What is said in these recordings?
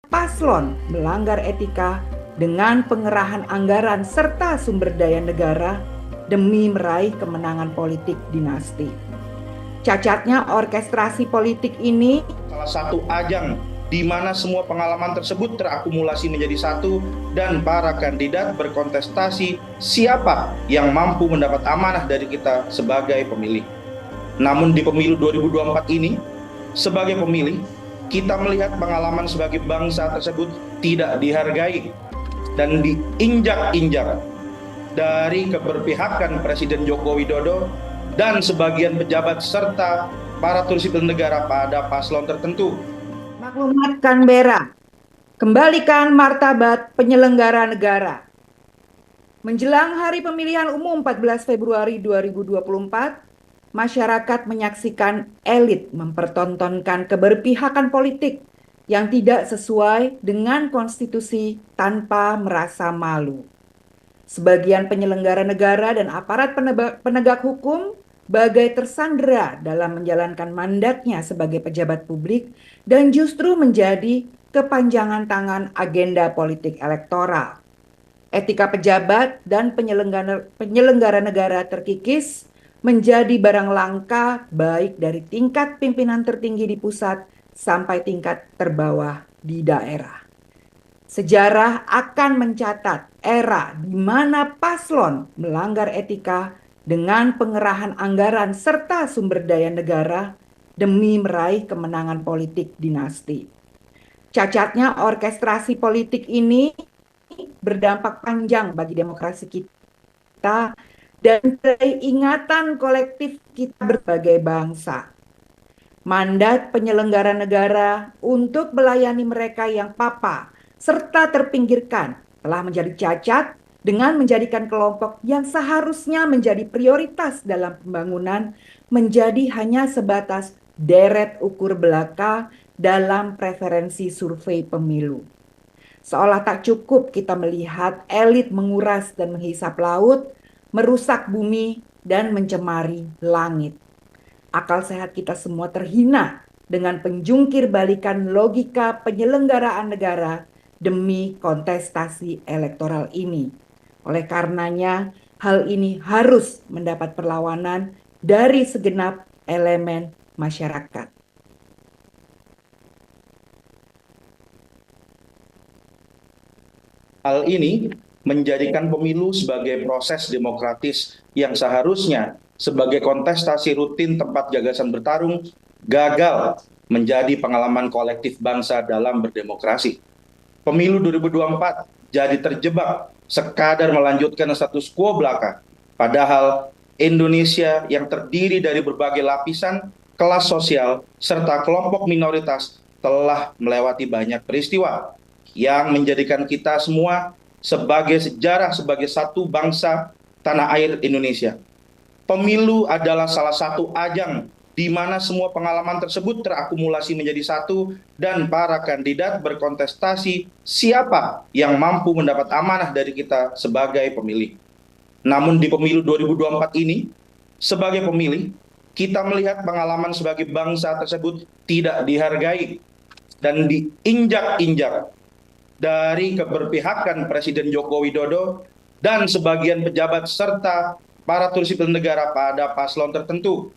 paslon melanggar etika dengan pengerahan anggaran serta sumber daya negara demi meraih kemenangan politik dinasti. Cacatnya orkestrasi politik ini salah satu ajang di mana semua pengalaman tersebut terakumulasi menjadi satu dan para kandidat berkontestasi siapa yang mampu mendapat amanah dari kita sebagai pemilih. Namun di pemilu 2024 ini, sebagai pemilih, kita melihat pengalaman sebagai bangsa tersebut tidak dihargai dan diinjak-injak dari keberpihakan Presiden Joko Widodo dan sebagian pejabat serta aparatur sipil negara pada paslon tertentu. maklumat Canberra, kembalikan martabat penyelenggara negara. Menjelang hari pemilihan umum 14 Februari 2024, masyarakat menyaksikan elit mempertontonkan keberpihakan politik yang tidak sesuai dengan konstitusi tanpa merasa malu. Sebagian penyelenggara negara dan aparat penegak hukum bagai tersandera dalam menjalankan mandatnya sebagai pejabat publik dan justru menjadi kepanjangan tangan agenda politik elektoral. Etika pejabat dan penyelenggara negara terkikis menjadi barang langka baik dari tingkat pimpinan tertinggi di pusat sampai tingkat terbawah di daerah. Sejarah akan mencatat era di mana paslon melanggar etika dengan pengerahan anggaran serta sumber daya negara demi meraih kemenangan politik dinasti. Cacatnya orkestrasi politik ini berdampak panjang bagi demokrasi kita dan ingatan kolektif kita berbagai bangsa. Mandat penyelenggara negara untuk melayani mereka yang papa serta terpinggirkan telah menjadi cacat dengan menjadikan kelompok yang seharusnya menjadi prioritas dalam pembangunan menjadi hanya sebatas deret ukur belaka dalam preferensi survei pemilu. Seolah tak cukup kita melihat elit menguras dan menghisap laut, merusak bumi, dan mencemari langit. Akal sehat kita semua terhina dengan penjungkir balikan logika penyelenggaraan negara demi kontestasi elektoral ini. Oleh karenanya, hal ini harus mendapat perlawanan dari segenap elemen masyarakat. Hal ini menjadikan pemilu sebagai proses demokratis yang seharusnya sebagai kontestasi rutin tempat gagasan bertarung gagal menjadi pengalaman kolektif bangsa dalam berdemokrasi. Pemilu 2024 jadi terjebak sekadar melanjutkan status quo belaka. Padahal Indonesia yang terdiri dari berbagai lapisan, kelas sosial, serta kelompok minoritas telah melewati banyak peristiwa yang menjadikan kita semua sebagai sejarah, sebagai satu bangsa tanah air Indonesia. Pemilu adalah salah satu ajang di mana semua pengalaman tersebut terakumulasi menjadi satu dan para kandidat berkontestasi siapa yang mampu mendapat amanah dari kita sebagai pemilih. Namun di pemilu 2024 ini, sebagai pemilih, kita melihat pengalaman sebagai bangsa tersebut tidak dihargai dan diinjak-injak dari keberpihakan Presiden Joko Widodo dan sebagian pejabat serta aparatur sipil negara pada paslon tertentu.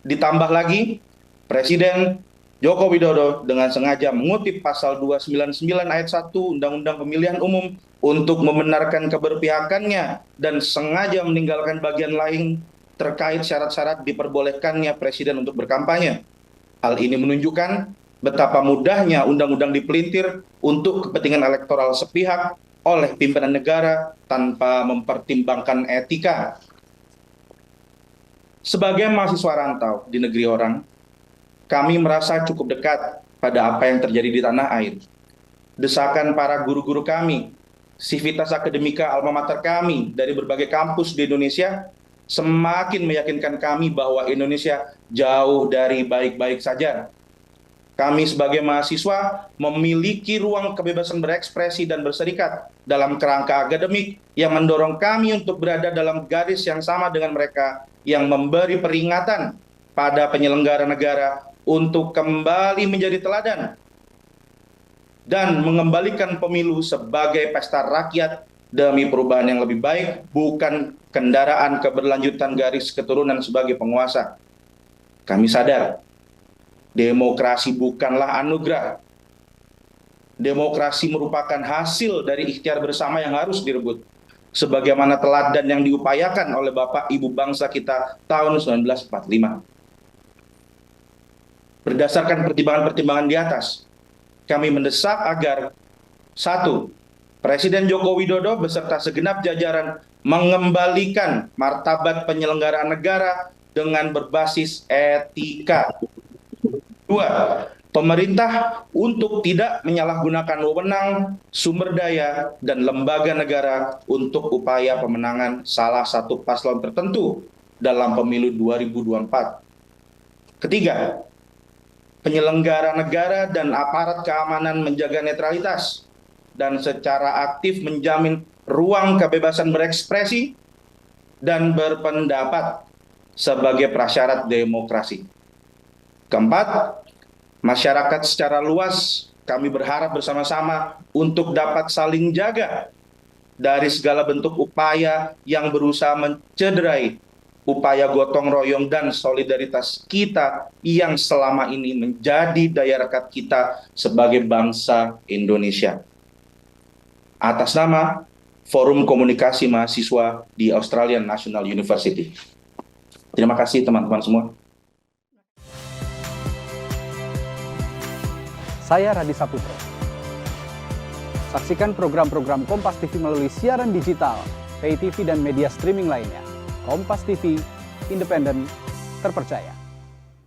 Ditambah lagi, Presiden Joko Widodo dengan sengaja mengutip pasal 299 ayat 1 Undang-Undang Pemilihan Umum untuk membenarkan keberpihakannya dan sengaja meninggalkan bagian lain terkait syarat-syarat diperbolehkannya Presiden untuk berkampanye. Hal ini menunjukkan betapa mudahnya undang-undang dipelintir untuk kepentingan elektoral sepihak oleh pimpinan negara tanpa mempertimbangkan etika. Sebagai mahasiswa rantau di negeri orang, kami merasa cukup dekat pada apa yang terjadi di tanah air. Desakan para guru-guru kami, sivitas akademika alma mater kami dari berbagai kampus di Indonesia semakin meyakinkan kami bahwa Indonesia jauh dari baik-baik saja. Kami sebagai mahasiswa memiliki ruang kebebasan berekspresi dan berserikat dalam kerangka akademik yang mendorong kami untuk berada dalam garis yang sama dengan mereka yang memberi peringatan pada penyelenggara negara untuk kembali menjadi teladan. dan mengembalikan pemilu sebagai pesta rakyat demi perubahan yang lebih baik, bukan kendaraan keberlanjutan garis keturunan sebagai penguasa. Kami sadar, demokrasi bukanlah anugerah. Demokrasi merupakan hasil dari ikhtiar bersama yang harus direbut, sebagaimana teladan yang diupayakan oleh Bapak Ibu bangsa kita tahun 1945. Berdasarkan pertimbangan-pertimbangan di atas, kami mendesak agar 1. Presiden Joko Widodo beserta segenap jajaran mengembalikan martabat penyelenggaraan negara dengan berbasis etika. 2. Pemerintah untuk tidak menyalahgunakan wewenang, sumber daya, dan lembaga negara untuk upaya pemenangan salah satu paslon tertentu dalam pemilu 2024. Ketiga, penyelenggara negara dan aparat keamanan menjaga netralitas dan secara aktif menjamin ruang kebebasan berekspresi dan berpendapat sebagai prasyarat demokrasi. Keempat, masyarakat secara luas kami berharap bersama-sama untuk dapat saling jaga dari segala bentuk upaya yang berusaha mencederai upaya gotong royong dan solidaritas kita yang selama ini menjadi daya rekat kita sebagai bangsa Indonesia. Atas nama Forum Komunikasi Mahasiswa di Australian National University. Terima kasih teman-teman semua. Saya Radi Saputro. Saksikan program-program Kompas TV melalui siaran digital, pay TV dan media streaming lainnya. Kompas TV, independen, terpercaya.